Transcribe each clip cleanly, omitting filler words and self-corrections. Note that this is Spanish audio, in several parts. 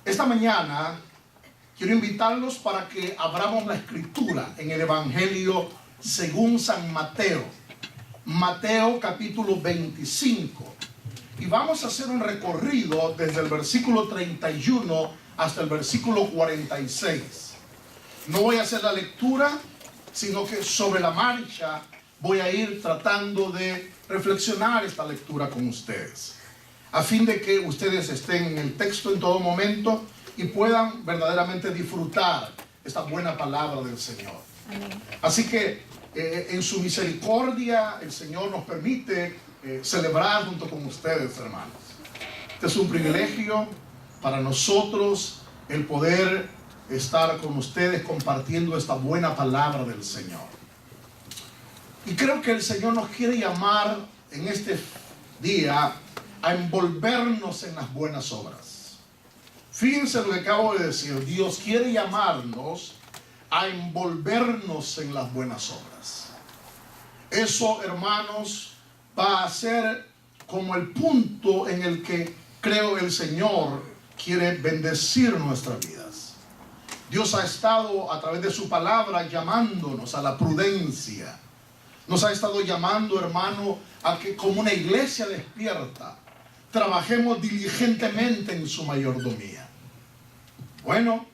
Esta mañana quiero invitarlos para que abramos la escritura en el Evangelio según San Mateo. Mateo capítulo 25. Y vamos a hacer un recorrido desde el versículo 31 hasta el versículo 46. No voy a hacer la lectura, sino que sobre la marcha voy a ir tratando de reflexionar esta lectura con ustedes, a fin de que ustedes estén en el texto en todo momento y puedan verdaderamente disfrutar esta buena palabra del Señor. Amén. Así que en su misericordia el Señor nos permite celebrar junto con ustedes, hermanos. Este es un privilegio para nosotros el poder estar con ustedes compartiendo esta buena palabra del Señor. Y creo que el Señor nos quiere llamar en este día a envolvernos en las buenas obras. Fíjense lo que acabo de decir. Dios quiere llamarnos a envolvernos en las buenas obras. Eso, hermanos, va a ser como el punto en el que creo el Señor quiere bendecir nuestras vidas. Dios ha estado a través de su palabra llamándonos a la prudencia. Nos ha estado llamando, hermano, a que como una iglesia despierta trabajemos diligentemente en su mayordomía. Bueno,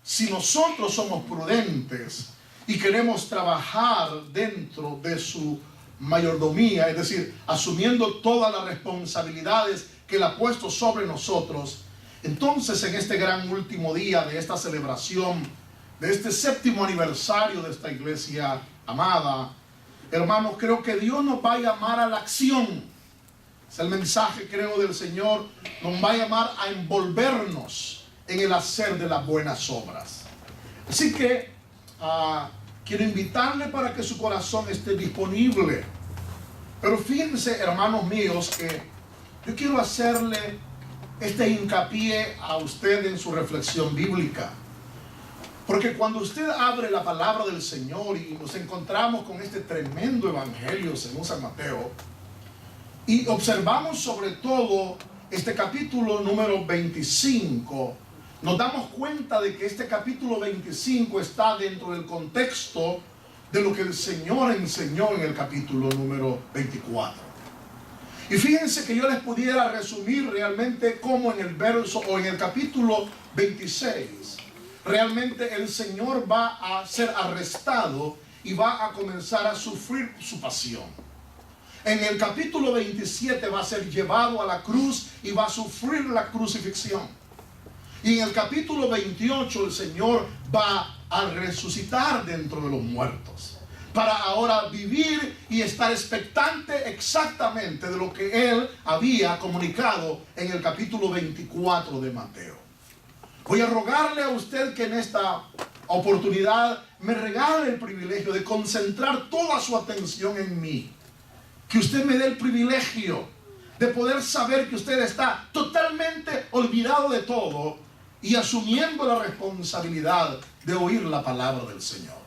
si nosotros somos prudentes y queremos trabajar dentro de su mayordomía, es decir, asumiendo todas las responsabilidades que Él ha puesto sobre nosotros, entonces en este gran último día de esta celebración, de este 7º aniversario de esta iglesia amada, hermanos, creo que Dios nos va a llamar a la acción. Es el mensaje, creo, del Señor. Nos va a llamar a envolvernos en el hacer de las buenas obras. Así que quiero invitarle para que su corazón esté disponible. Pero fíjense, hermanos míos, que yo quiero hacerle este hincapié a usted en su reflexión bíblica. Porque cuando usted abre la palabra del Señor y nos encontramos con este tremendo evangelio según San Mateo, y observamos sobre todo este capítulo número 25, nos damos cuenta de que este capítulo 25 está dentro del contexto de lo que el Señor enseñó en el capítulo número 24. Y fíjense que yo les pudiera resumir realmente cómo en el verso o en el capítulo 26 realmente el Señor va a ser arrestado y va a comenzar a sufrir su pasión. En el capítulo 27 va a ser llevado a la cruz y va a sufrir la crucifixión. Y en el capítulo 28 el Señor va a resucitar dentro de los muertos, para ahora vivir y estar expectante exactamente de lo que Él había comunicado en el capítulo 24 de Mateo. Voy a rogarle a usted que en esta oportunidad me regale el privilegio de concentrar toda su atención en mí. Que usted me dé el privilegio de poder saber que usted está totalmente olvidado de todo y asumiendo la responsabilidad de oír la palabra del Señor.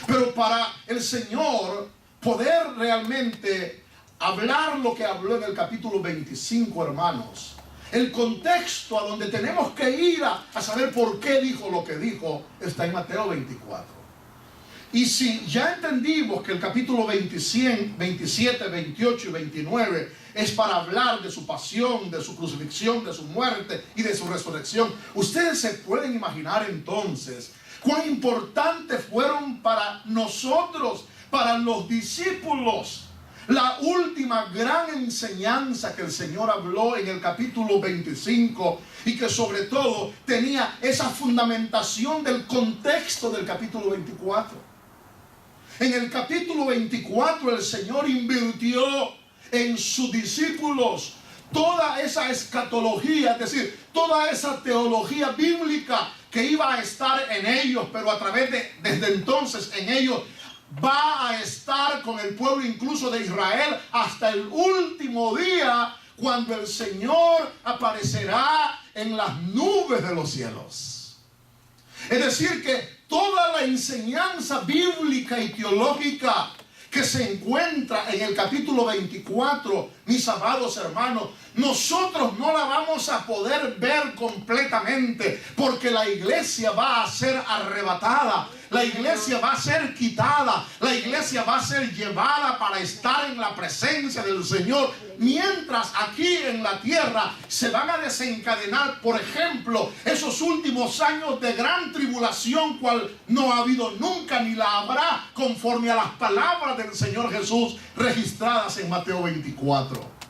Pero para el Señor poder realmente hablar lo que habló en el capítulo 25, hermanos, el contexto a donde tenemos que ir a saber por qué dijo lo que dijo está en Mateo 24. Y si ya entendimos que el capítulo 27, 28 y 29 es para hablar de su pasión, de su crucifixión, de su muerte y de su resurrección, ustedes se pueden imaginar entonces cuán importantes fueron para nosotros, para los discípulos, la última gran enseñanza que el Señor habló en el capítulo 25 y que sobre todo tenía esa fundamentación del contexto del capítulo 24. En el capítulo 24 el Señor invirtió en sus discípulos toda esa escatología, es decir, toda esa teología bíblica que iba a estar en ellos, pero a través desde entonces en ellos va a estar con el pueblo incluso de Israel hasta el último día, cuando el Señor aparecerá en las nubes de los cielos. Es decir, que toda la enseñanza bíblica y teológica que se encuentra en el capítulo 24, mis amados hermanos, nosotros no la vamos a poder ver completamente, porque la iglesia va a ser arrebatada, la iglesia va a ser quitada, la iglesia va a ser llevada para estar en la presencia del Señor, mientras aquí en la tierra se van a desencadenar, por ejemplo, esos últimos años de gran tribulación, cual no ha habido nunca ni la habrá, conforme a las palabras del Señor Jesús registradas en Mateo 24.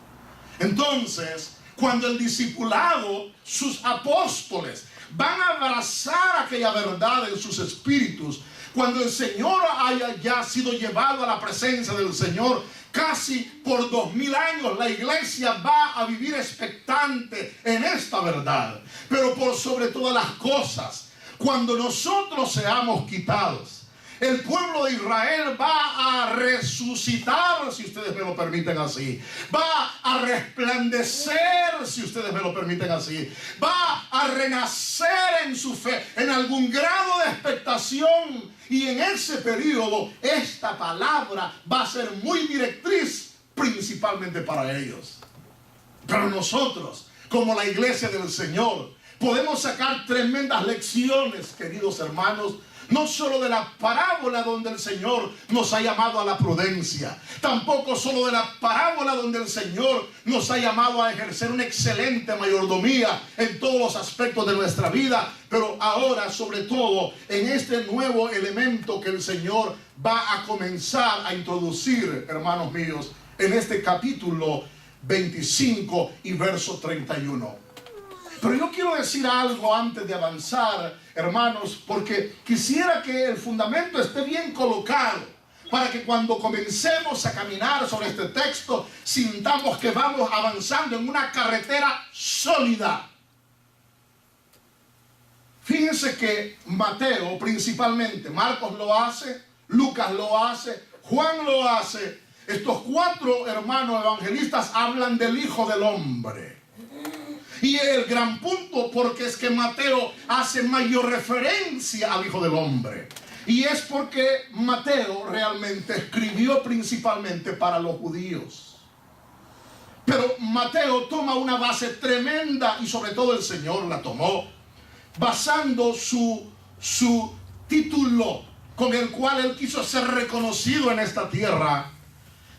Entonces, cuando el discipulado, sus apóstoles, van a abrazar aquella verdad en sus espíritus, cuando el Señor haya ya sido llevado a la presencia del Señor, casi por 2000 años la iglesia va a vivir expectante en esta verdad. Pero por sobre todas las cosas, cuando nosotros seamos quitados, el pueblo de Israel va a resucitar, si ustedes me lo permiten así. Va a resplandecer, si ustedes me lo permiten así. Va a renacer en su fe, en algún grado de expectación. Y en ese periodo, esta palabra va a ser muy directriz, principalmente para ellos. Pero nosotros, como la iglesia del Señor, podemos sacar tremendas lecciones, queridos hermanos, no solo de la parábola donde el Señor nos ha llamado a la prudencia, tampoco solo de la parábola donde el Señor nos ha llamado a ejercer una excelente mayordomía en todos los aspectos de nuestra vida, pero ahora sobre todo en este nuevo elemento que el Señor va a comenzar a introducir, hermanos míos, en este capítulo 25 y verso 31. Pero yo quiero decir algo antes de avanzar, hermanos, porque quisiera que el fundamento esté bien colocado, para que cuando comencemos a caminar sobre este texto, sintamos que vamos avanzando en una carretera sólida. Fíjense que Mateo principalmente, Marcos lo hace, Lucas lo hace, Juan lo hace. Estos 4 hermanos evangelistas hablan del Hijo del Hombre. Y el gran punto, porque es que Mateo hace mayor referencia al Hijo del Hombre. Y es porque Mateo realmente escribió principalmente para los judíos. Pero Mateo toma una base tremenda, y sobre todo el Señor la tomó, basando su título con el cual él quiso ser reconocido en esta tierra,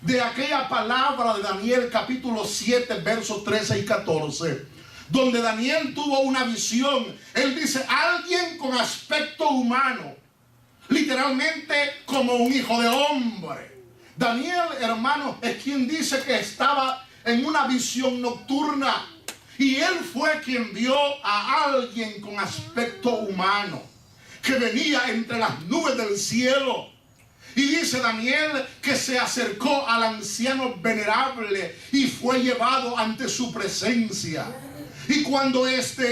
de aquella palabra de Daniel capítulo 7, versos 13 y 14, donde Daniel tuvo una visión. Él dice, alguien con aspecto humano, literalmente como un hijo de hombre. Daniel, hermano, es quien dice que estaba en una visión nocturna, y él fue quien vio a alguien con aspecto humano, que venía entre las nubes del cielo. Y dice Daniel que se acercó al anciano venerable y fue llevado ante su presencia. Y cuando esta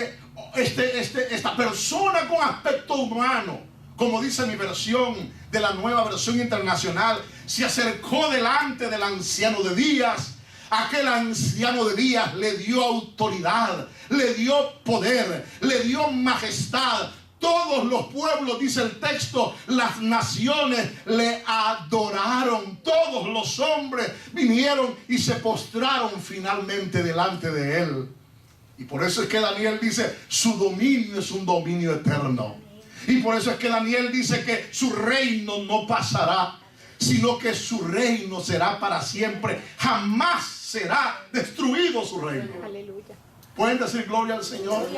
persona con aspecto humano, como dice mi versión de la Nueva Versión Internacional, se acercó delante del anciano de días, aquel anciano de días le dio autoridad, le dio poder, le dio majestad. Todos los pueblos, dice el texto, las naciones le adoraron. Todos los hombres vinieron y se postraron finalmente delante de él. Y por eso es que Daniel dice, su dominio es un dominio eterno. Y por eso es que Daniel dice que su reino no pasará, sino que su reino será para siempre. Jamás será destruido su reino. Aleluya. ¿Pueden decir gloria al Señor?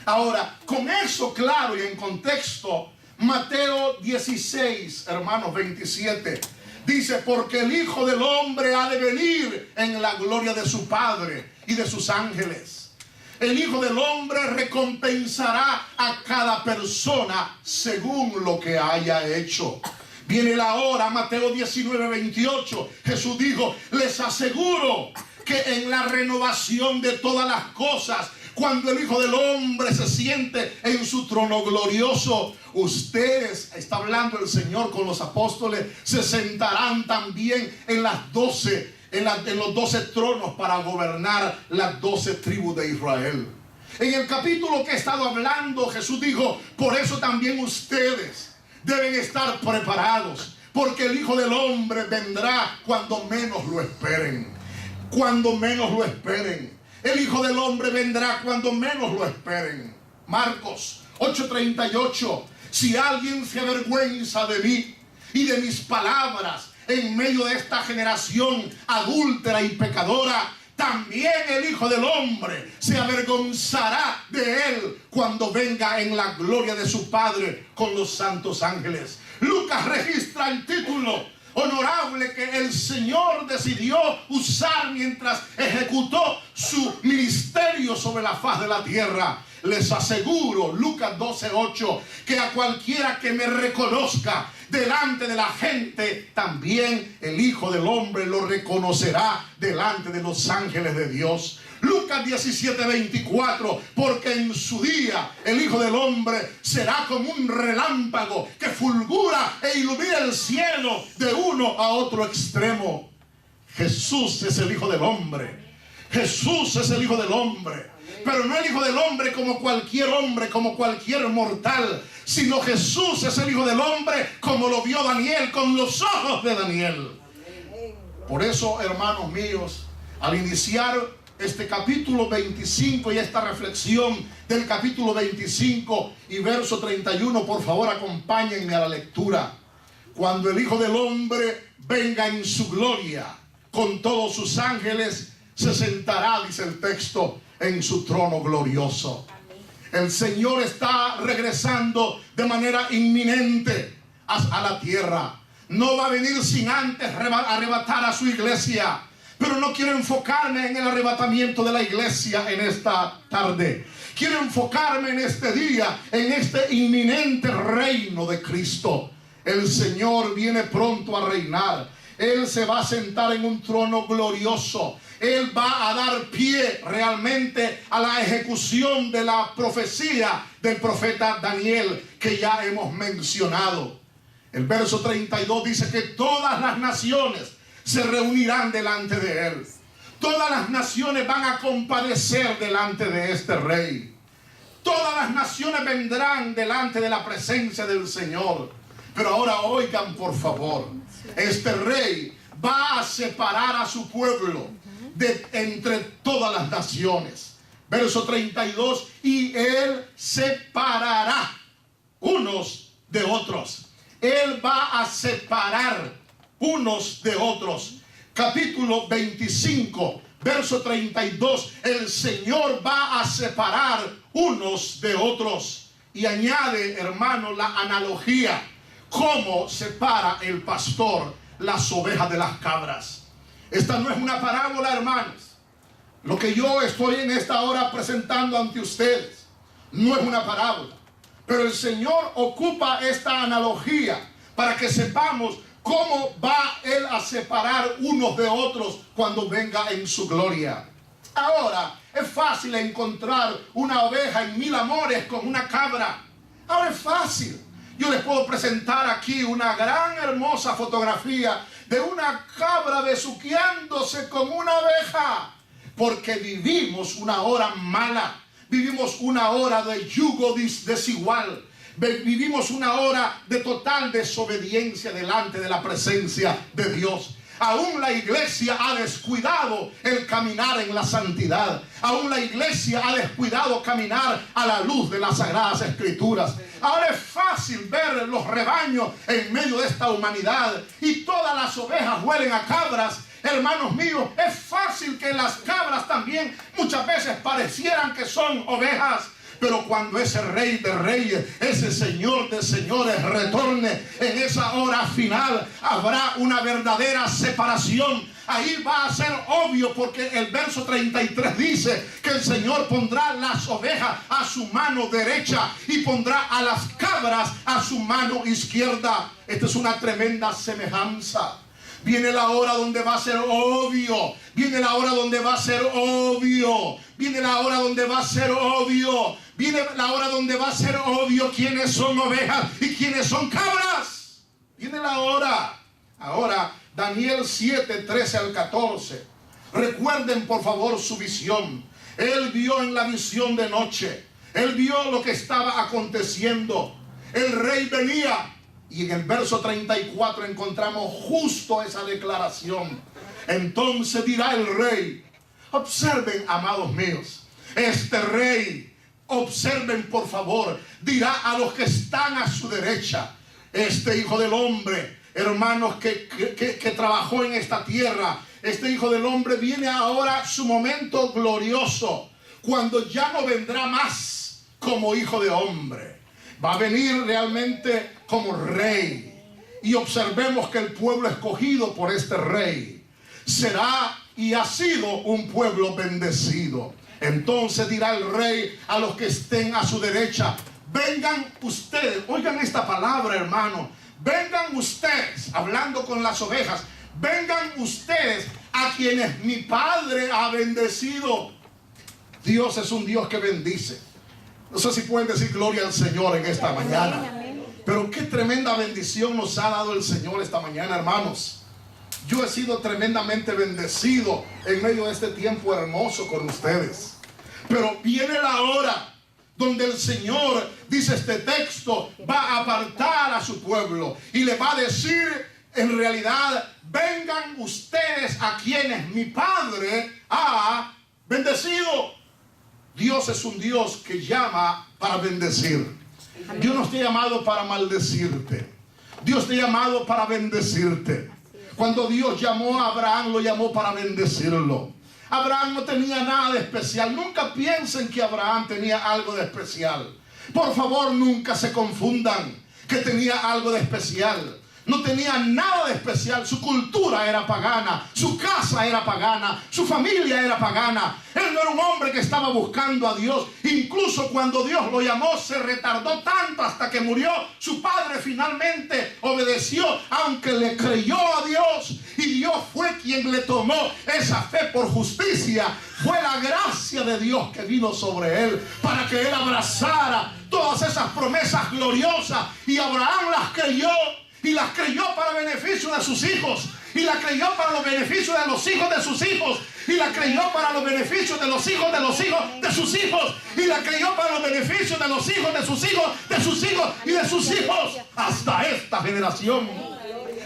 Ahora, con eso claro y en contexto, Mateo 16, hermanos, 27, dice, porque el Hijo del Hombre ha de venir en la gloria de su Padre y de sus ángeles. El Hijo del Hombre recompensará a cada persona según lo que haya hecho. Viene la hora, Mateo 19, 28, Jesús dijo, les aseguro que en la renovación de todas las cosas, cuando el Hijo del Hombre se siente en su trono glorioso, ustedes, está hablando el Señor con los apóstoles, se sentarán también en los 12 tronos para gobernar las 12 tribus de Israel. En el capítulo que he estado hablando, Jesús dijo, por eso también ustedes deben estar preparados, porque el Hijo del Hombre vendrá cuando menos lo esperen. Cuando menos lo esperen. El Hijo del Hombre vendrá cuando menos lo esperen. Marcos 8:38. Si alguien se avergüenza de mí y de mis palabras en medio de esta generación adúltera y pecadora, también el Hijo del Hombre se avergonzará de él cuando venga en la gloria de su Padre con los santos ángeles. Lucas registra el título honorable que el Señor decidió usar mientras ejecutó su ministerio sobre la faz de la tierra. Les aseguro, Lucas 12:8, que a cualquiera que me reconozca delante de la gente, también el Hijo del Hombre lo reconocerá delante de los ángeles de Dios. Lucas 17:24, porque en su día el Hijo del Hombre será como un relámpago que fulgura e ilumina el cielo de uno a otro extremo. Jesús es el Hijo del Hombre. Jesús es el Hijo del Hombre. Pero no el Hijo del Hombre, como cualquier mortal, sino Jesús es el Hijo del Hombre como lo vio Daniel con los ojos de Daniel. Por eso, hermanos míos, al iniciar este capítulo 25 y esta reflexión del capítulo 25 y verso 31, por favor acompáñenme a la lectura. Cuando el Hijo del Hombre venga en su gloria con todos sus ángeles, se sentará, dice el texto, en su trono glorioso. El Señor está regresando de manera inminente a la tierra. No va a venir sin antes arrebatar a su iglesia. Pero no quiero enfocarme en el arrebatamiento de la iglesia en esta tarde. Quiero enfocarme en este día, en este inminente reino de Cristo. El Señor viene pronto a reinar. Él se va a sentar en un trono glorioso. Él va a dar pie realmente a la ejecución de la profecía del profeta Daniel que ya hemos mencionado. El verso 32 dice que todas las naciones se reunirán delante de él. Todas las naciones van a compadecer delante de este rey. Todas las naciones vendrán delante de la presencia del Señor. Pero ahora oigan por favor, este rey va a separar a su pueblo entre todas las naciones. Verso 32, y él separará unos de otros. Él va a separar unos de otros. Capítulo 25, verso 32, el Señor va a separar unos de otros. Y añade, hermano, la analogía, cómo separa el pastor las ovejas de las cabras. Esta no es una parábola, hermanos. Lo que yo estoy en esta hora presentando ante ustedes no es una parábola. Pero el Señor ocupa esta analogía para que sepamos cómo va Él a separar unos de otros cuando venga en su gloria. Ahora, es fácil encontrar una oveja en mil amores con una cabra. Ahora es fácil. Yo les puedo presentar aquí una gran hermosa fotografía de una cabra besuqueándose con una oveja. Porque vivimos una hora mala. Vivimos una hora de yugo desigual. Vivimos una hora de total desobediencia delante de la presencia de Dios. Aún la iglesia ha descuidado el caminar en la santidad. Aún la iglesia ha descuidado caminar a la luz de las sagradas escrituras. Ahora es fácil ver los rebaños en medio de esta humanidad y todas las ovejas huelen a cabras. Hermanos míos, es fácil que las cabras también muchas veces parecieran que son ovejas. Pero cuando ese Rey de Reyes, ese Señor de Señores retorne en esa hora final, habrá una verdadera separación. Ahí va a ser obvio, porque el verso 33 dice que el Señor pondrá las ovejas a su mano derecha y pondrá a las cabras a su mano izquierda. Esta es una tremenda semejanza. Viene la hora donde va a ser obvio. Viene la hora donde va a ser obvio. Viene la hora donde va a ser obvio. Viene la hora donde va a ser obvio quiénes son ovejas y quiénes son cabras. Viene la hora. Ahora, Daniel 7, 13 al 14. Recuerden por favor su visión. Él vio en la visión de noche. Él vio lo que estaba aconteciendo. El rey venía Y en el verso 34 encontramos justo esa declaración. Entonces dirá el rey, observen, amados míos, este rey, observen por favor, dirá a los que están a su derecha, este hijo del hombre, hermanos, que trabajó en esta tierra, este hijo del hombre viene ahora su momento glorioso, cuando ya no vendrá más como hijo de hombre, va a venir realmente como rey. Y observemos que el pueblo escogido por este rey será y ha sido un pueblo bendecido. Entonces dirá el rey a los que estén a su derecha, vengan ustedes, oigan esta palabra, hermano, vengan ustedes, hablando con las ovejas, vengan ustedes a quienes mi Padre ha bendecido. Dios es un Dios que bendice. No sé si pueden decir gloria al Señor en esta mañana. Pero qué tremenda bendición nos ha dado el Señor esta mañana, hermanos. Yo he sido tremendamente bendecido en medio de este tiempo hermoso con ustedes. Pero viene la hora donde el Señor, dice este texto, va a apartar a su pueblo y le va a decir en realidad, vengan ustedes a quienes mi Padre ha bendecido. Dios es un Dios que llama para bendecir. Dios no te ha llamado para maldecirte. Dios te ha llamado para bendecirte. Cuando Dios llamó a Abraham, lo llamó para bendecirlo. Abraham no tenía nada de especial. Nunca piensen que Abraham tenía algo de especial. Por favor, nunca se confundan que tenía algo de especial. No tenía nada de especial. Su cultura era pagana, su casa era pagana, su familia era pagana. Él no era un hombre que estaba buscando a Dios. Incluso cuando Dios lo llamó, se retardó tanto hasta que murió. Su padre finalmente obedeció, aunque le creyó a Dios. Y Dios fue quien le tomó esa fe por justicia. Fue la gracia de Dios que vino sobre él para que él abrazara todas esas promesas gloriosas. Y Abraham las creyó. Y las creyó para beneficio de sus hijos. Y las creyó para los beneficios de los hijos de sus hijos. Y las creyó para los beneficios de los hijos de los hijos de sus hijos. Y las creyó para los beneficios de los hijos de sus hijos, de sus hijos y de sus hijos. Hasta esta generación.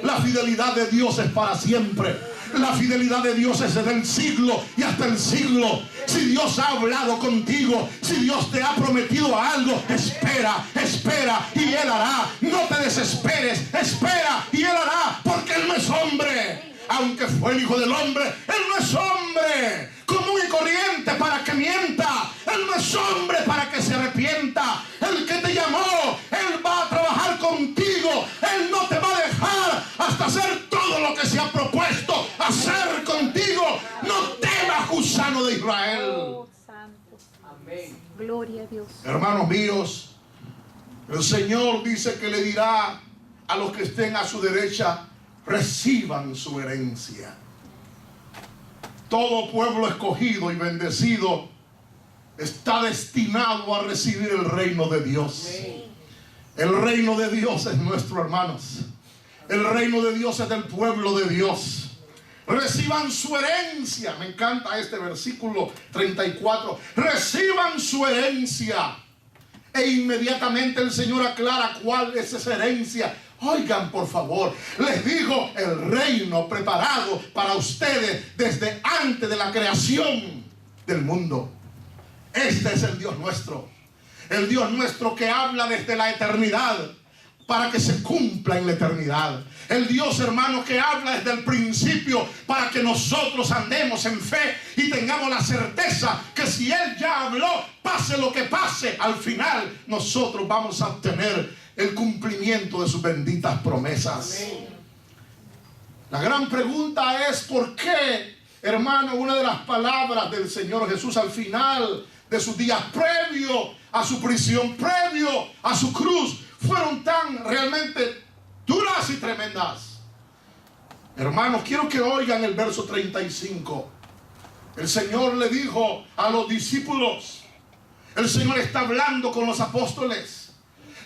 La fidelidad de Dios es para siempre. La fidelidad de Dios es desde el siglo y hasta el siglo. Si Dios ha hablado contigo, si Dios te ha prometido algo, espera, espera y Él hará. No te desesperes, espera y Él hará, porque Él no es hombre. Aunque fue el Hijo del Hombre, Él no es hombre común y corriente para que mienta. Él no es hombre para que se arrepienta. El que te llamó, Él va a trabajar contigo. Él no te va a dejar hasta hacer todo lo que se ha propuesto hacer contigo. No temas, gusano de Israel. Oh, santo. Amén. Gloria a Dios. Hermanos míos, el Señor dice que le dirá a los que estén a su derecha, reciban su herencia. Todo pueblo escogido y bendecido está destinado a recibir el reino de Dios. El reino de Dios es nuestro, hermanos. El reino de Dios es del pueblo de Dios. Reciban su herencia. Me encanta este versículo 34. Reciban su herencia. E inmediatamente el Señor aclara cuál es esa herencia. Oigan, por favor, les digo, el reino preparado para ustedes desde antes de la creación del mundo. Este es el Dios nuestro. El Dios nuestro que habla desde la eternidad para que se cumpla en la eternidad. El Dios, hermano, que habla desde el principio para que nosotros andemos en fe y tengamos la certeza que si Él ya habló, pase lo que pase, al final nosotros vamos a obtener el cumplimiento de sus benditas promesas. Amén. La gran pregunta es ¿por qué, hermano, una de las palabras del Señor Jesús al final de sus días, previo a su prisión, previo a su cruz, fueron tan realmente duras y tremendas? Hermanos, quiero que oigan el verso 35. El Señor le dijo a los discípulos, el Señor está hablando con los apóstoles.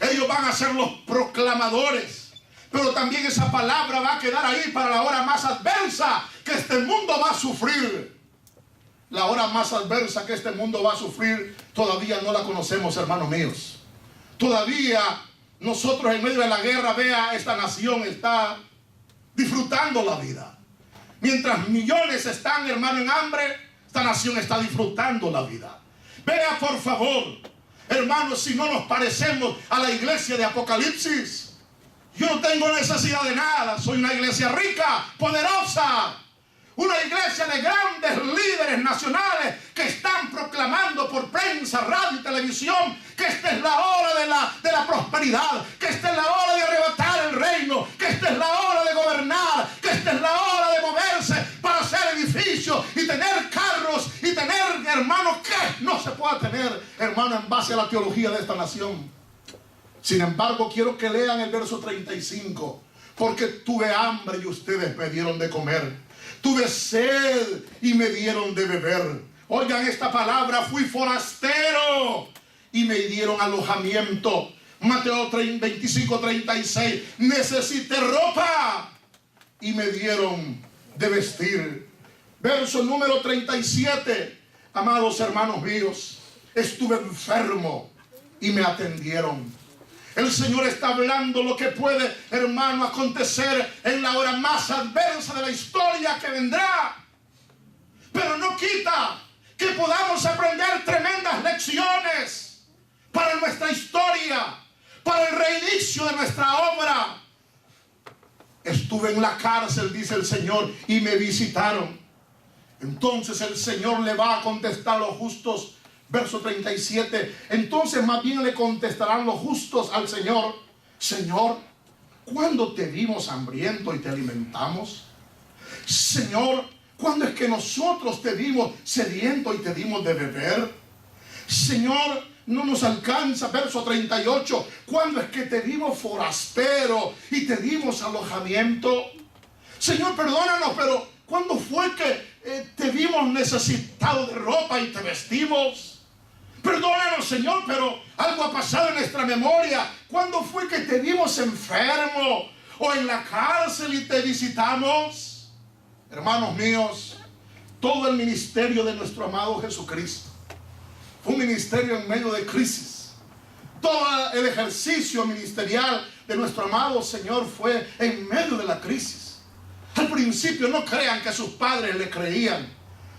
Ellos van a ser los proclamadores, pero también esa palabra va a quedar ahí para la hora más adversa que este mundo va a sufrir. La hora más adversa que este mundo va a sufrir todavía no la conocemos, hermanos míos. Todavía nosotros en medio de la guerra, vea, esta nación está disfrutando la vida. Mientras millones están, hermano, en hambre, esta nación está disfrutando la vida. Vea, por favor, hermanos, si no nos parecemos a la iglesia de Apocalipsis. Yo no tengo necesidad de nada. Soy una iglesia rica, poderosa. Una iglesia de grandes líderes nacionales que están proclamando por prensa, radio y televisión que esta es la hora de la prosperidad, que esta es la hora de arrebatar el reino, que esta es la hora de gobernar, que esta es la hora de moverse para hacer edificios y tener carros y tener, hermanos, que no se pueda tener, hermano, en base a la teología de esta nación. Sin embargo, quiero que lean el verso 35. Porque tuve hambre y ustedes me dieron de comer. Tuve sed y me dieron de beber. Oigan esta palabra, fui forastero y me dieron alojamiento. Mateo 25:36. Necesité ropa y me dieron de vestir. Verso número 37. Amados hermanos míos, estuve enfermo y me atendieron. El Señor está hablando lo que puede, hermano, acontecer en la hora más adversa de la historia que vendrá. Pero no quita que podamos aprender tremendas lecciones para nuestra historia, para el reinicio de nuestra obra. Estuve en la cárcel, dice el Señor, y me visitaron. Entonces el Señor le va a contestar a los justos. Verso 37. Entonces más bien le contestarán los justos al Señor: Señor, ¿cuándo te vimos hambriento y te alimentamos? Señor, ¿cuándo es que nosotros te vimos sediento y te dimos de beber? Señor, no nos alcanza. Verso 38. ¿Cuándo es que te vimos forastero y te dimos alojamiento? Señor, perdónanos, pero ¿cuándo fue que te vimos necesitado de ropa y te vestimos? Perdónanos, Señor, pero algo ha pasado en nuestra memoria. ¿Cuándo fue que te vimos enfermo o en la cárcel y te visitamos? Hermanos míos, todo el ministerio de nuestro amado Jesucristo fue un ministerio en medio de crisis. Todo el ejercicio ministerial de nuestro amado Señor fue en medio de la crisis. Al principio no crean que sus padres le creían.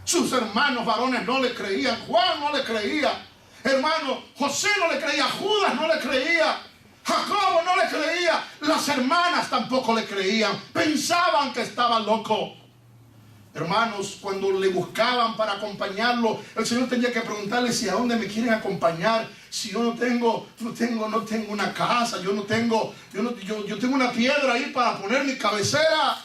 Sus hermanos varones no le creían. Juan no le creía. Hermano, José no le creía. Judas no le creía. Jacobo no le creía. Las hermanas tampoco le creían. Pensaban que estaba loco. Hermanos, cuando le buscaban para acompañarlo, el Señor tenía que preguntarle si a dónde me quieren acompañar. Si yo no tengo una casa, yo tengo una piedra ahí para poner mi cabecera.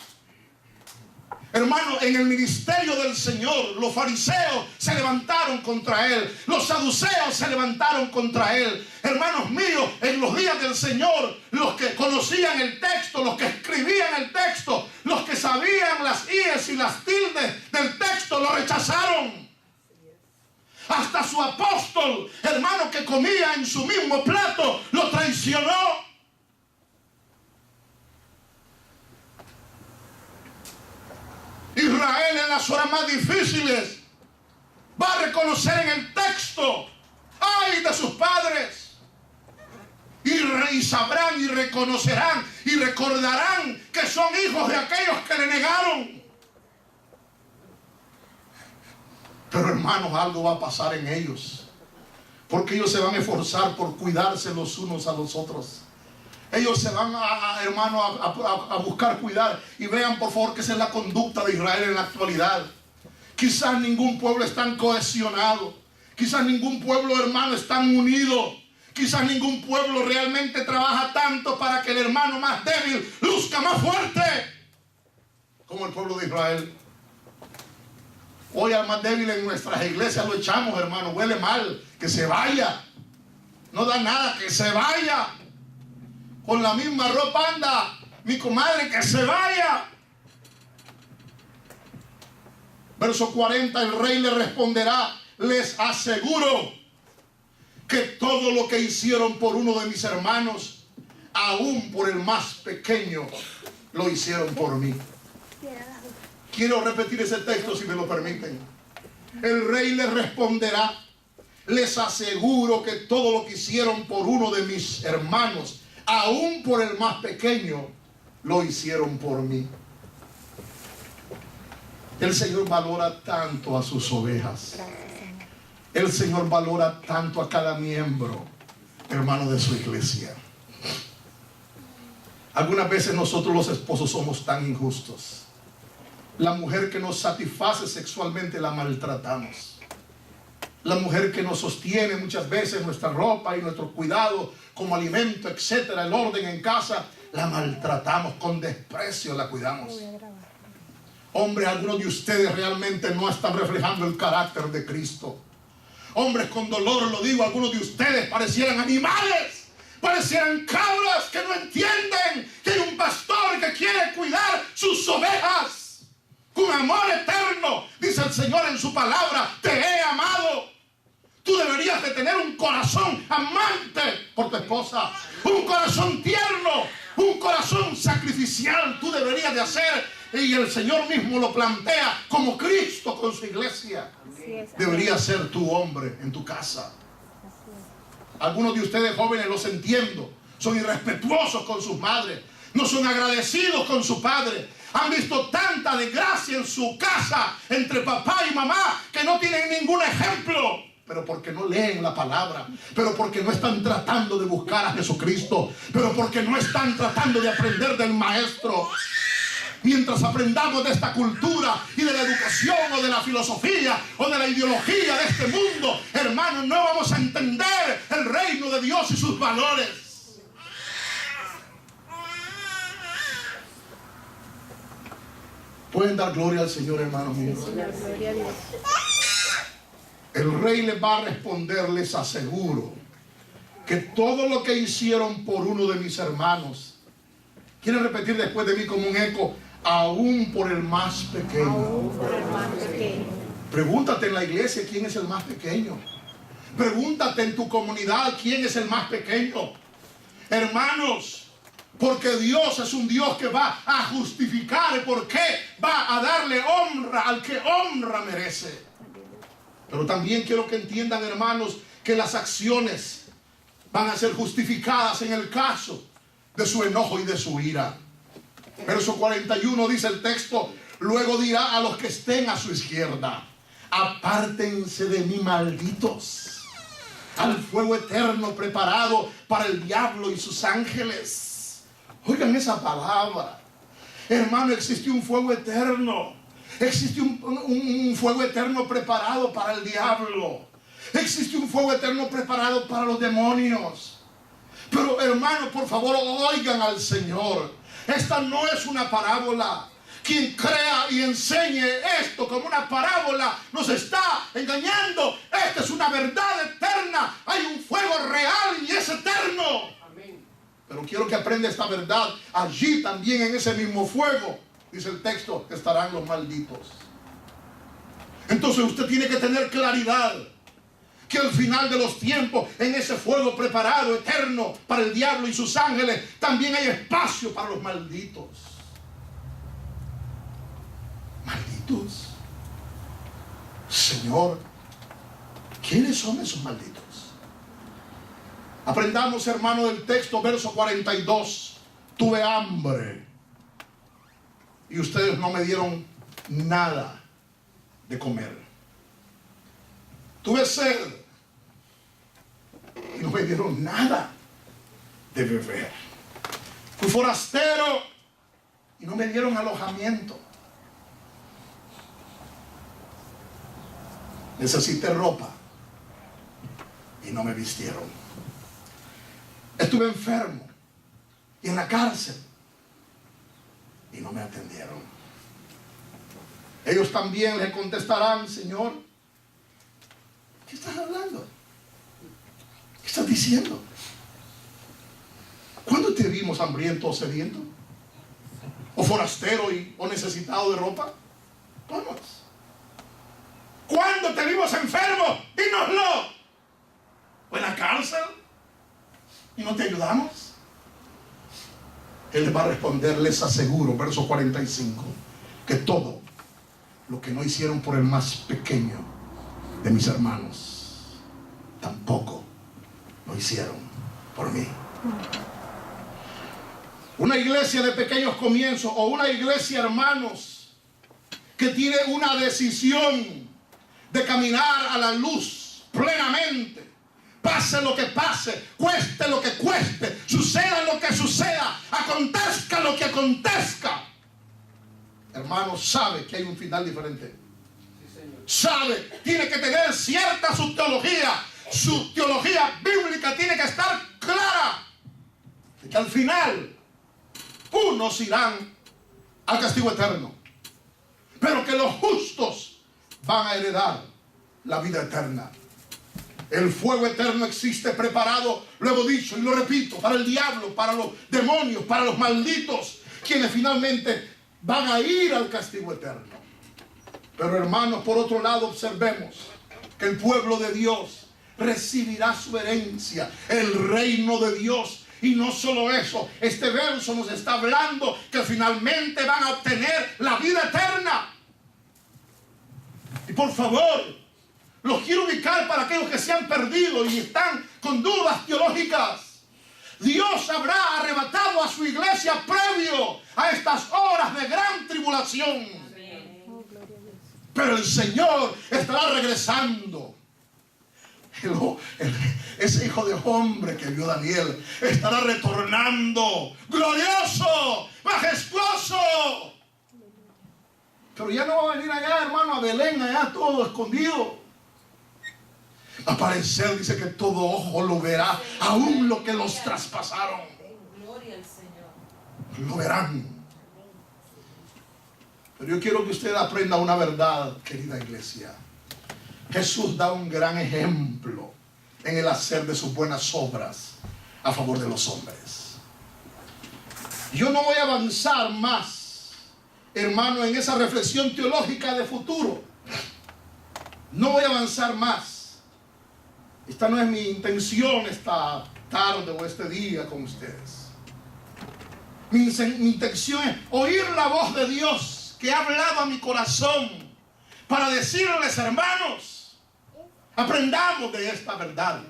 Hermano, en el ministerio del Señor, los fariseos se levantaron contra Él. Los saduceos se levantaron contra Él. Hermanos míos, en los días del Señor, los que conocían el texto, los que escribían el texto, los que sabían las íes y las tildes del texto, lo rechazaron. Hasta su apóstol, hermano, que comía en su mismo plato, lo traicionó. Israel en las horas más difíciles va a reconocer en el texto: ¡ay de sus padres! Y sabrán y reconocerán y recordarán que son hijos de aquellos que le negaron. Pero hermanos, algo va a pasar en ellos, porque ellos se van a esforzar por cuidarse los unos a los otros. Ellos se van a buscar cuidar. Y vean por favor que esa es la conducta de Israel en la actualidad. Quizás ningún pueblo es tan cohesionado. Quizás ningún pueblo, hermano, es tan unido. Quizás ningún pueblo realmente trabaja tanto para que el hermano más débil luzca más fuerte como el pueblo de Israel. Hoy al más débil en nuestras iglesias lo echamos, hermano. Huele mal, que se vaya. No da nada, que se vaya. Con la misma ropa anda mi comadre, que se vaya. Verso 40, el rey le responderá: les aseguro que todo lo que hicieron por uno de mis hermanos, aún por el más pequeño, lo hicieron por mí. Quiero repetir ese texto si me lo permiten. El rey le responderá: les aseguro que todo lo que hicieron por uno de mis hermanos, aún por el más pequeño, lo hicieron por mí. El Señor valora tanto a sus ovejas. El Señor valora tanto a cada miembro, hermano, de su iglesia. Algunas veces nosotros los esposos somos tan injustos. La mujer que nos satisface sexualmente la maltratamos. La mujer que nos sostiene muchas veces nuestra ropa y nuestro cuidado como alimento, etcétera, el orden en casa, la maltratamos, con desprecio la cuidamos. Hombres, algunos de ustedes realmente no están reflejando el carácter de Cristo. Hombres, con dolor lo digo, algunos de ustedes parecieran animales, parecieran cabras que no entienden que hay un pastor que quiere cuidar sus ovejas con amor eterno. Dice el Señor en su palabra: te he amado. Tú deberías de tener un corazón amante por tu esposa, un corazón tierno, un corazón sacrificial. Tú deberías de hacer, y el Señor mismo lo plantea, como Cristo con su iglesia. Debería ser tu hombre en tu casa. Algunos de ustedes jóvenes, los entiendo, son irrespetuosos con sus madres, no son agradecidos con su padre. Han visto tanta desgracia en su casa entre papá y mamá que no tienen ningún ejemplo. Pero porque no leen la palabra, pero porque no están tratando de buscar a Jesucristo, pero porque no están tratando de aprender del Maestro. Mientras aprendamos de esta cultura y de la educación o de la filosofía o de la ideología de este mundo, hermanos, no vamos a entender el reino de Dios y sus valores. Pueden dar gloria al Señor, hermanos míos. Gloria a Dios. El rey les va a responder, les aseguro, que todo lo que hicieron por uno de mis hermanos, ¿quieren repetir después de mí como un eco? Aún por el más pequeño. Aún por el más pequeño. Pregúntate en la iglesia quién es el más pequeño. Pregúntate en tu comunidad quién es el más pequeño. Hermanos, porque Dios es un Dios que va a justificar, porque va a darle honra al que honra merece. Pero también quiero que entiendan, hermanos, que las acciones van a ser justificadas en el caso de su enojo y de su ira. Verso 41 dice el texto: luego dirá a los que estén a su izquierda: apártense de mí, malditos, al fuego eterno preparado para el diablo y sus ángeles. Oigan esa palabra. Hermano, existe un fuego eterno. Existe un fuego eterno preparado para el diablo. Existe un fuego eterno preparado para los demonios. Pero, hermano, por favor, oigan al Señor. Esta no es una parábola. Quien crea y enseñe esto como una parábola nos está engañando. Esta es una verdad eterna. Hay un fuego real y es eterno. Amén. Pero quiero que aprenda esta verdad. Allí también, en ese mismo fuego, dice el texto, estarán los malditos. Entonces usted tiene que tener claridad que al final de los tiempos, en ese fuego preparado eterno para el diablo y sus ángeles, también hay espacio para los malditos. Malditos. Señor, ¿quiénes son esos malditos? Aprendamos, hermano, del texto, verso 42. Tuve hambre y ustedes no me dieron nada de comer. Tuve sed y no me dieron nada de beber. Fui forastero y no me dieron alojamiento. Necesité ropa y no me vistieron. Estuve enfermo y en la cárcel y no me atendieron. Ellos también le contestarán: Señor, ¿qué estás hablando? ¿Qué estás diciendo? ¿Cuándo te vimos hambriento o sediento? ¿O forastero o necesitado de ropa? Vamos. ¿Cuándo te vimos enfermo? Dínoslo. ¿O en la cárcel y no te ayudamos? Él les va a responder, les aseguro, verso 45, que todo lo que no hicieron por el más pequeño de mis hermanos, tampoco lo hicieron por mí. Una iglesia de pequeños comienzos o una iglesia, hermanos, que tiene una decisión de caminar a la luz plenamente. Pase lo que pase, cueste lo que cueste, suceda lo que suceda, acontezca lo que acontezca. Hermano, sabe que hay un final diferente. Sabe, tiene que tener cierta su teología bíblica tiene que estar clara. De que al final, unos irán al castigo eterno, pero que los justos van a heredar la vida eterna. El fuego eterno existe preparado, lo hemos dicho y lo repito, para el diablo, para los demonios, para los malditos, quienes finalmente van a ir al castigo eterno. Pero hermanos, por otro lado, observemos que el pueblo de Dios recibirá su herencia, el reino de Dios. Y no solo eso, este verso nos está hablando que finalmente van a obtener la vida eterna. Y por favor, los quiero ubicar para aquellos que se han perdido y están con dudas teológicas. Dios habrá arrebatado a su iglesia previo a estas horas de gran tribulación. Pero el Señor estará regresando. Ese hijo de hombre que vio Daniel estará retornando glorioso, majestuoso. Pero ya no va a venir allá, hermano, a Belén, allá todo escondido. Aparecer, dice que todo ojo lo verá, aún lo que los traspasaron. Gloria al Señor. Lo verán. Pero yo quiero que usted aprenda una verdad, querida iglesia. Jesús da un gran ejemplo en el hacer de sus buenas obras a favor de los hombres. Yo no voy a avanzar más, hermano, en esa reflexión teológica de futuro. No voy a avanzar más. Esta no es mi intención esta tarde o este día con ustedes. Mi intención es oír la voz de Dios que ha hablado a mi corazón para decirles, hermanos, aprendamos de esta verdad.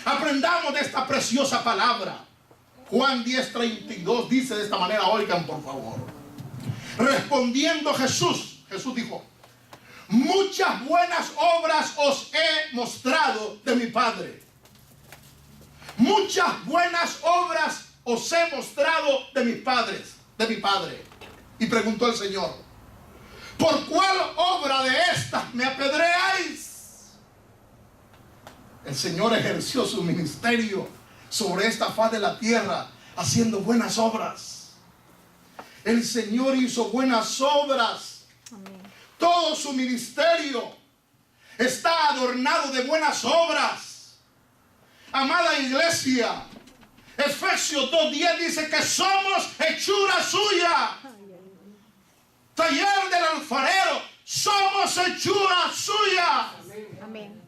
Aprendamos de esta preciosa palabra. Juan 10:32 dice de esta manera, oigan por favor. Respondiendo Jesús dijo: muchas buenas obras os he mostrado de mi Padre. Muchas buenas obras os he mostrado de mis padres, de mi Padre. Y preguntó el Señor: ¿por cuál obra de estas me apedreáis? El Señor ejerció su ministerio sobre esta faz de la tierra, haciendo buenas obras. El Señor hizo buenas obras. Amén. Todo su ministerio está adornado de buenas obras. Amada iglesia, Efesios 2:10 dice que somos hechura suya. Taller del alfarero, somos hechura suya. Amén.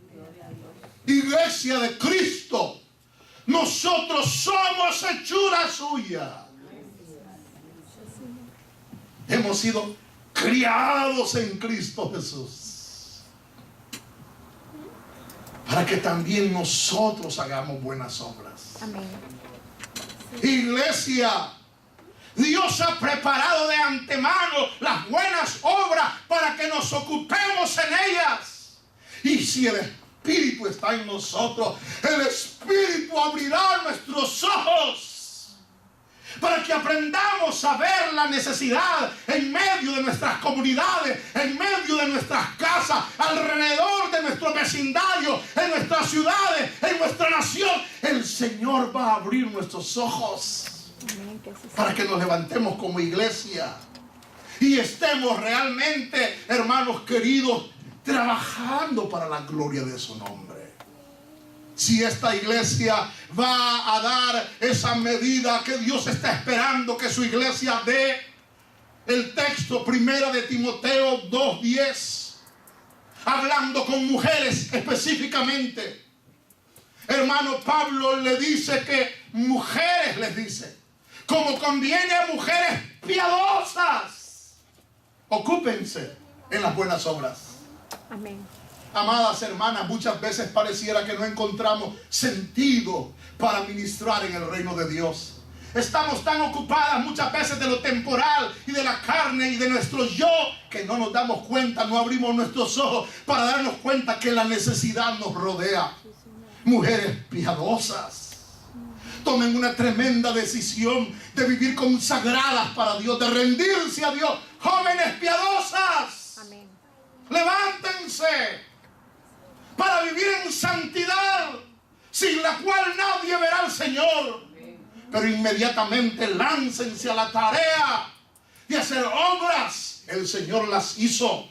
Iglesia de Cristo, nosotros somos hechura suya. Hemos sido criados en Cristo Jesús para que también nosotros hagamos buenas obras. Amén. Iglesia, Dios ha preparado de antemano las buenas obras para que nos ocupemos en ellas. Y si el Espíritu está en nosotros, el Espíritu abrirá nuestros ojos para que aprendamos a ver la necesidad en medio de nuestras comunidades, en medio de nuestras casas, alrededor de nuestro vecindario, en nuestras ciudades, en nuestra nación. El Señor va a abrir nuestros ojos. Amén, que así sea. Para que nos levantemos como iglesia y estemos realmente, hermanos queridos, trabajando para la gloria de su nombre. Si esta iglesia va a dar esa medida que Dios está esperando que su iglesia dé, el texto 1 de Timoteo 2:10, hablando con mujeres específicamente, hermano Pablo le dice que mujeres, les dice, como conviene a mujeres piadosas, ocúpense en las buenas obras. Amén. Amadas hermanas, muchas veces pareciera que no encontramos sentido para ministrar en el reino de Dios. estamos tan ocupadas muchas veces de lo temporal y de la carne y de nuestro yo, que no nos damos cuenta, no abrimos nuestros ojos para darnos cuenta que la necesidad nos rodea. Mujeres piadosas, tomen una tremenda decisión de vivir consagradas para Dios, de rendirse a Dios. Jóvenes piadosas, Amén. levántense para vivir en santidad, sin la cual nadie verá al Señor. Pero inmediatamente láncense a la tarea de hacer obras. El Señor las hizo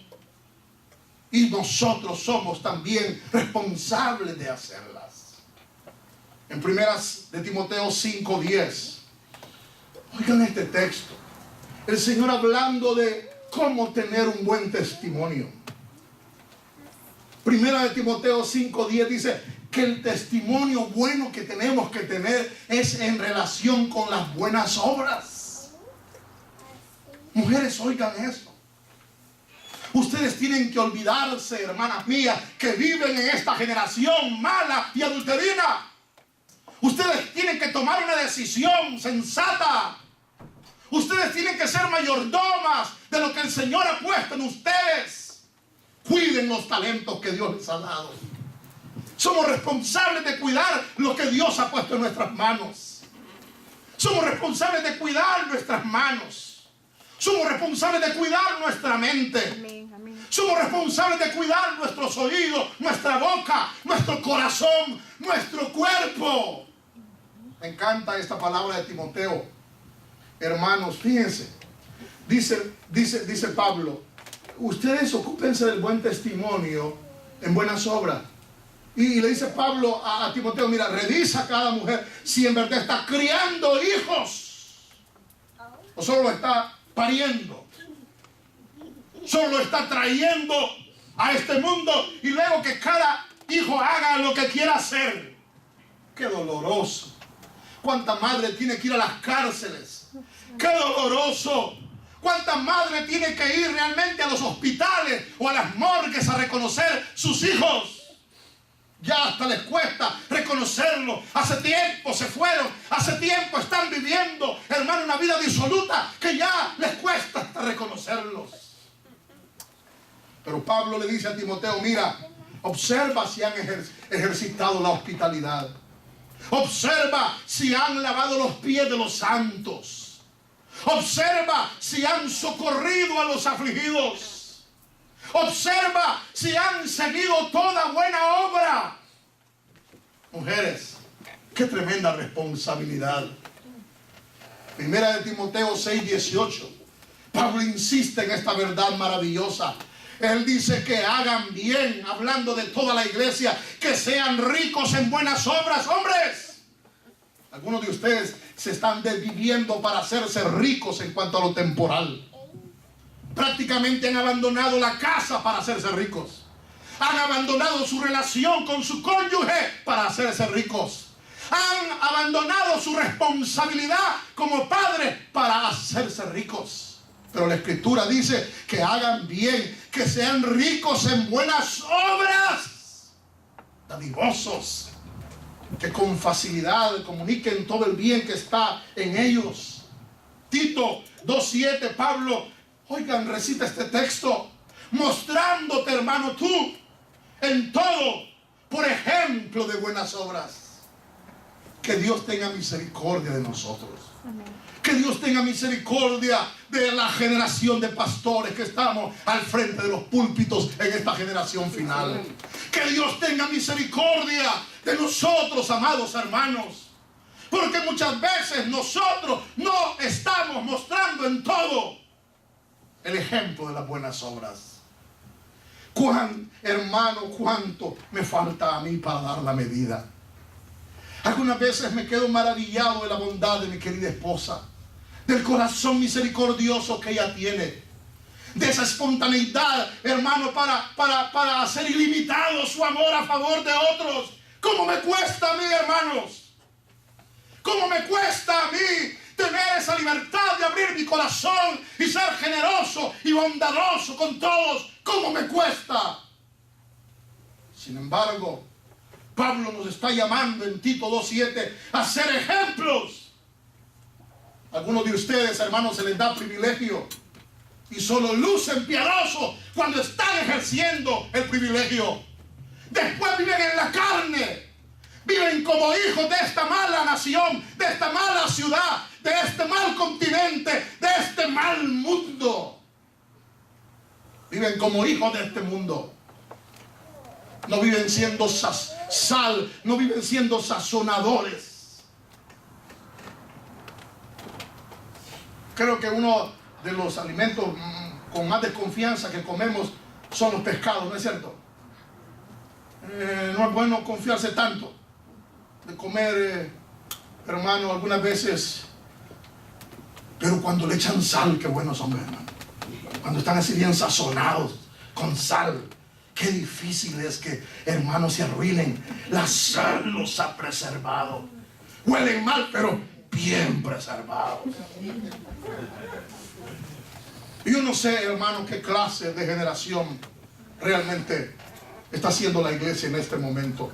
y nosotros somos también responsables de hacerlas. En primeras de Timoteo 5:10, oigan este texto, el Señor hablando de cómo tener un buen testimonio. Primera de Timoteo 5:10 dice que el testimonio bueno que tenemos que tener es en relación con las buenas obras. Mujeres, oigan eso. Ustedes tienen que olvidarse, hermanas mías, que viven en esta generación mala y adulterina. Ustedes tienen que tomar una decisión sensata. Ustedes tienen que ser mayordomas de lo que el Señor ha puesto en ustedes. Cuiden los talentos que Dios les ha dado. Somos responsables de cuidar lo que Dios ha puesto en nuestras manos. Somos responsables de cuidar nuestras manos. Somos responsables de cuidar nuestra mente. Amén, amén. Somos responsables de cuidar nuestros oídos, nuestra boca, nuestro corazón, nuestro cuerpo. Me encanta esta palabra de Timoteo. Hermanos, fíjense. Dice Pablo, ustedes ocúpense del buen testimonio en buenas obras. Y le dice Pablo a Timoteo, mira, revisa a cada mujer si en verdad está criando hijos o solo lo está pariendo, solo lo está trayendo a este mundo y luego que cada hijo haga lo que quiera hacer. Qué doloroso. Cuánta madre tiene que ir a las cárceles. Qué doloroso. Cuánta madre tiene que ir realmente a los hospitales o a las morgues a reconocer sus hijos. Ya hasta les cuesta reconocerlo. Hace tiempo se fueron, hace tiempo están viviendo, hermano, una vida disoluta que ya les cuesta hasta reconocerlos. Pero Pablo le dice a Timoteo, mira, observa si han ejercitado la hospitalidad. Observa si han lavado los pies de los santos. Observa si han socorrido a los afligidos. Observa si han seguido toda buena obra. Mujeres, qué tremenda responsabilidad. Primera de Timoteo 6:18. Pablo insiste en esta verdad maravillosa. Él dice que hagan bien, hablando de toda la iglesia, que sean ricos en buenas obras. Hombres, algunos de ustedes se están desviviendo para hacerse ricos en cuanto a lo temporal. Prácticamente han abandonado la casa para hacerse ricos. Han abandonado su relación con su cónyuge para hacerse ricos. Han abandonado su responsabilidad como padres para hacerse ricos. Pero la Escritura dice que hagan bien, que sean ricos en buenas obras, dadivosos, que con facilidad comuniquen todo el bien que está en ellos. Tito 2:7, Pablo, oigan, recita este texto, mostrándote, hermano, tú en todo, por ejemplo de buenas obras. Que Dios tenga misericordia de nosotros. Amén. Que Dios tenga misericordia de la generación de pastores que estamos al frente de los púlpitos en esta generación final. Que Dios tenga misericordia de nosotros, amados hermanos. Porque muchas veces nosotros no estamos mostrando en todo el ejemplo de las buenas obras. Hermano, cuánto me falta a mí para dar la medida. Algunas veces me quedo maravillado de la bondad de mi querida esposa, del corazón misericordioso que ella tiene, de esa espontaneidad, hermano, para hacer ilimitado su amor a favor de otros. ¿Cómo me cuesta a mí, hermanos? ¿Cómo me cuesta a mí tener esa libertad de abrir mi corazón y ser generoso y bondadoso con todos? ¿Cómo me cuesta? Sin embargo, Pablo nos está llamando en Tito 2:7 a ser ejemplos. Algunos de ustedes, hermanos, se les da privilegio y solo lucen piadosos cuando están ejerciendo el privilegio. Después viven en la carne, viven como hijos de esta mala nación, de esta mala ciudad, de este mal continente, de este mal mundo. Viven como hijos de este mundo. No viven siendo sal, no viven siendo sazonadores. Creo que uno de los alimentos con más desconfianza que comemos son los pescados, ¿no es cierto? No es bueno confiarse tanto de comer, hermano, algunas veces. Pero cuando le echan sal, qué buenos son, hermano. Cuando están así bien sazonados con sal, qué difícil es que, hermanos, se arruinen. La sal los ha preservado. Huelen mal, pero bien preservados. Yo no sé, hermano, qué clase de generación realmente está haciendo la iglesia en este momento.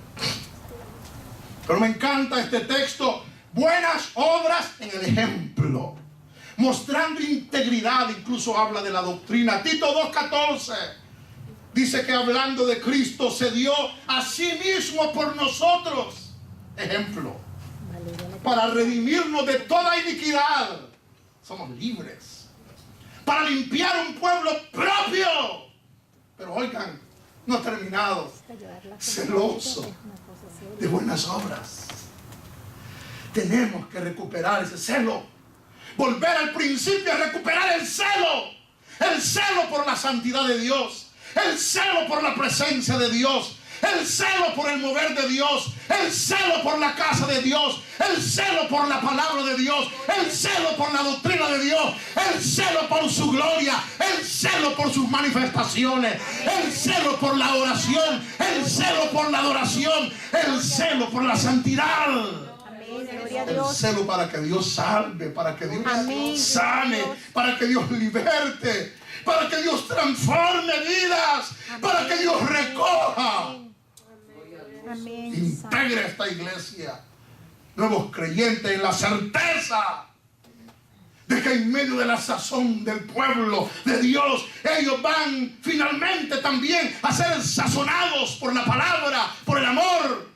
Pero me encanta este texto. Buenas obras en el ejemplo, mostrando integridad. Incluso habla de la doctrina. Tito 2:14 dice que hablando de Cristo se dio a sí mismo por nosotros ejemplo, para redimirnos de toda iniquidad. Somos libres, para limpiar un pueblo propio. Pero oigan, no ha terminado. Celoso de buenas obras. Tenemos que recuperar ese celo. Volver al principio a recuperar el celo. El celo por la santidad de Dios. El celo por la presencia de Dios. El celo por el mover de Dios. El celo por la casa de Dios. El celo por la palabra de Dios. El celo por la doctrina de Dios. El celo por su gloria. El celo por sus manifestaciones. El celo por la oración. El celo por la adoración. El celo por la santidad. El celo para que Dios salve, para que Dios sane, para que Dios liberte, para que Dios transforme vidas, para que Dios recoja. Integre esta iglesia, nuevos creyentes, en la certeza de que en medio de la sazón del pueblo de Dios, ellos van finalmente también a ser sazonados por la palabra, por el amor,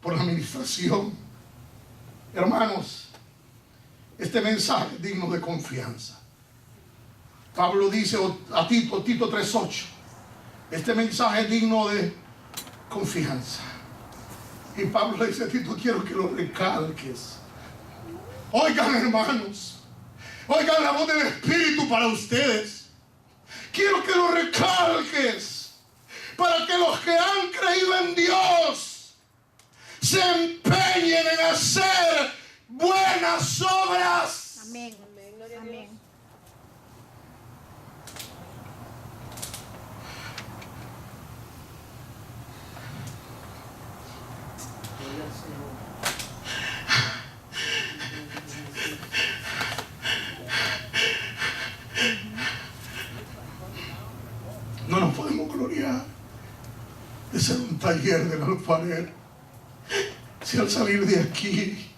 por la administración. Hermanos, este mensaje es digno de confianza. Pablo dice a Tito 3:8, este mensaje es digno de confianza. Y Pablo le dice a Tito, quiero que lo recalques. Oigan, hermanos, oigan la voz del Espíritu para ustedes. Quiero que lo recalques para que los que han creído en Dios se empeñen en hacer buenas obras. Amén. Amén. No nos podemos gloriar de ser un taller del alfarero si al salir de aquí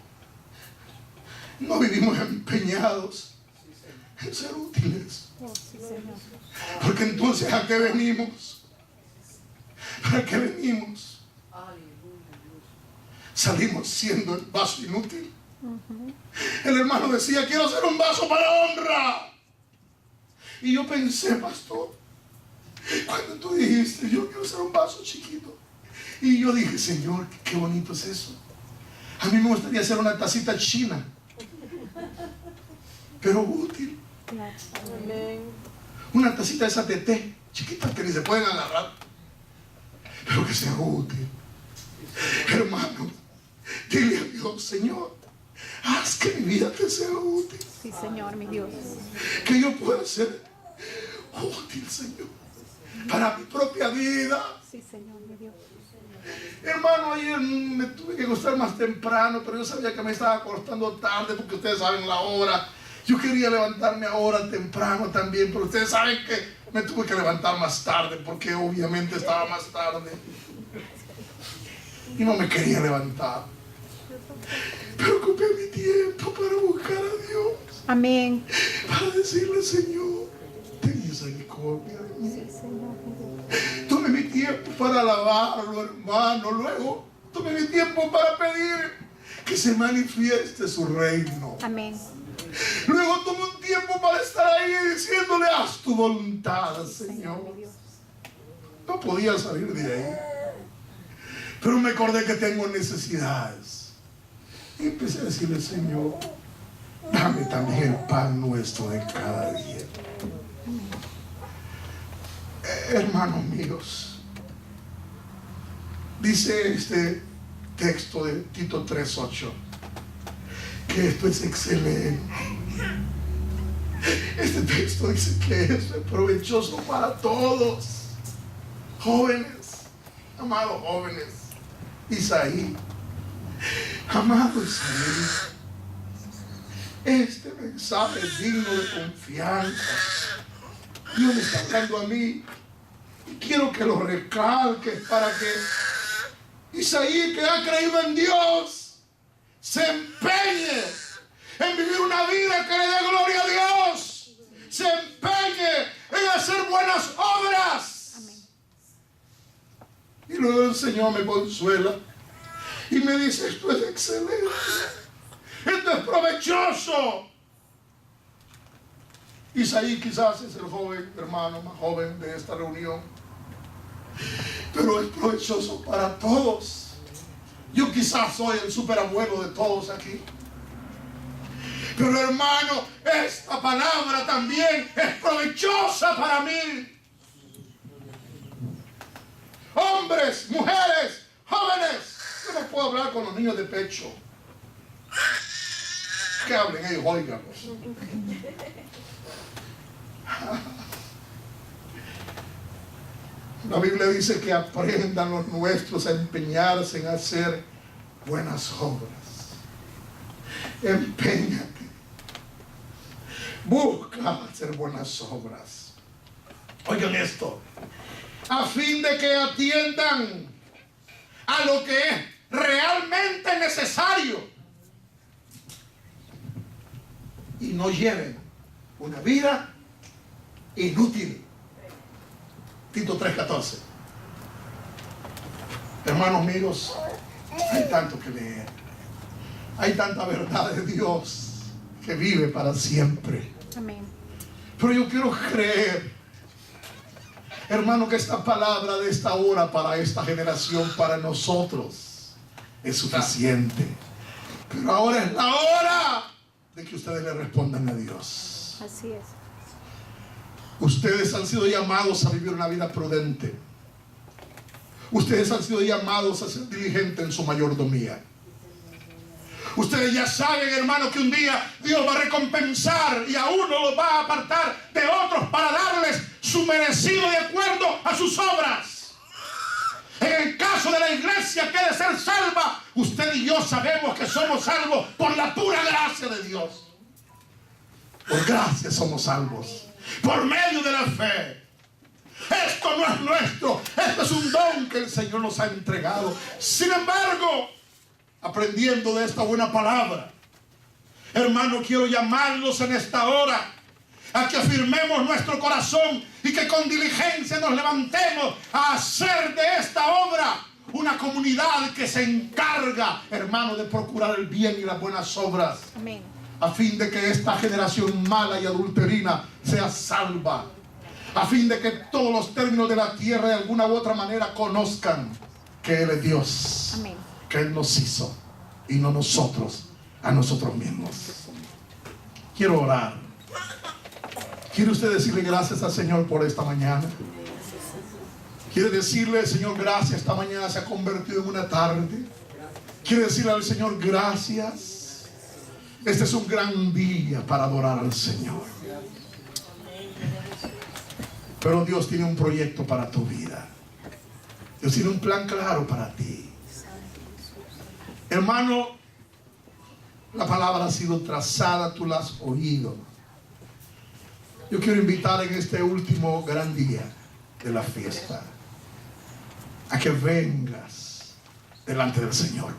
no vivimos empeñados en ser útiles. Porque entonces, ¿a qué venimos? ¿Para qué venimos? Salimos siendo el vaso inútil. El hermano decía, quiero ser un vaso para honra. Y yo pensé, pastor, cuando tú dijiste, yo quiero ser un vaso chiquito, y yo dije, Señor, qué bonito es eso. A mí me gustaría hacer una tacita china, pero útil. Una tacita de esa de té, chiquitas que ni se pueden agarrar, pero que sea útil. Hermano, dile a Dios, Señor, haz que mi vida te sea útil. Sí, Señor, mi Dios. Que yo pueda ser útil, Señor, para mi propia vida. Sí, Señor, mi Dios. Hermano, ayer me tuve que acostar más temprano, pero yo sabía que me estaba acostando tarde, porque ustedes saben la hora. Yo quería levantarme ahora temprano también, pero ustedes saben que me tuve que levantar más tarde, porque obviamente estaba más tarde. Y no me quería levantar. Pero ocupé mi tiempo para buscar a Dios. Amén. Para decirle, Señor, ten misericordia de mí. Sí, Señor, mi Dios. Tomé mi tiempo para alabarlo, hermano. Luego tomé mi tiempo para pedir que se manifieste su reino. Amén. Luego tomé un tiempo para estar ahí diciéndole, haz tu voluntad, Señor, Señor. mi Dios. No podía salir de ahí. Pero me acordé que tengo necesidades. Y empecé a decirle, Señor, dame también el pan nuestro de cada día. Hermanos míos, dice este texto de Tito 3:8 que esto es excelente. Este texto dice que esto es provechoso para todos, jóvenes, amados jóvenes. Isaí, amado Isaí, este mensaje es digno de confianza. Dios me está hablando a mí y quiero que lo recalques para que Isaí, que ha creído en Dios, se empeñe en vivir una vida que le dé gloria a Dios, se empeñe en hacer buenas obras. Amén. Y luego el Señor me consuela y me dice, esto es excelente, esto es provechoso. Isaí quizás es el joven hermano más joven de esta reunión, pero es provechoso para todos. Yo quizás soy el superabuelo de todos aquí, pero hermano, esta palabra también es provechosa para mí. Hombres, mujeres, jóvenes, yo no puedo hablar con los niños de pecho. Que hablen ellos, óiganlos. La Biblia dice que aprendan los nuestros a empeñarse en hacer buenas obras. Empeñate. Busca hacer buenas obras. Oigan esto. A fin de que atiendan a lo que es realmente necesario y no lleven una vida inútil. Tito 3:14. Hermanos míos, hay tanto que leer, hay tanta verdad de Dios que vive para siempre. Amén. Pero yo quiero creer, hermano, que esta palabra de esta hora para esta generación, para nosotros, es suficiente. Pero ahora es la hora de que ustedes le respondan a Dios. Así es. Ustedes han sido llamados a vivir una vida prudente. Ustedes han sido llamados a ser diligentes en su mayordomía. Ustedes ya saben, hermano, que un día Dios va a recompensar y a uno los va a apartar de otros para darles su merecido de acuerdo a sus obras. En el caso de la iglesia que ha de ser salva, usted y yo sabemos que somos salvos por la pura gracia de Dios. Por gracia somos salvos, por medio de la fe. Esto no es nuestro, esto es un don que el Señor nos ha entregado. Sin embargo, aprendiendo de esta buena palabra, hermano, quiero llamarlos en esta hora a que afirmemos nuestro corazón y que con diligencia nos levantemos a hacer de esta obra una comunidad que se encarga, hermano, de procurar el bien y las buenas obras. Amén. A fin de que esta generación mala y adulterina sea salva. A fin de que todos los términos de la tierra de alguna u otra manera conozcan que Él es Dios. Amén. Que Él nos hizo y no nosotros a nosotros mismos. Quiero orar. ¿Quiere usted decirle gracias al Señor por esta mañana? ¿Quiere decirle, Señor, gracias? Esta mañana se ha convertido en una tarde. ¿Quiere decirle al Señor gracias? Este es un gran día para adorar al Señor. Pero Dios tiene un proyecto para tu vida. Dios tiene un plan claro para ti. Hermano, la palabra ha sido trazada, tú la has oído. Yo quiero invitar en este último gran día de la fiesta a que vengas delante del Señor.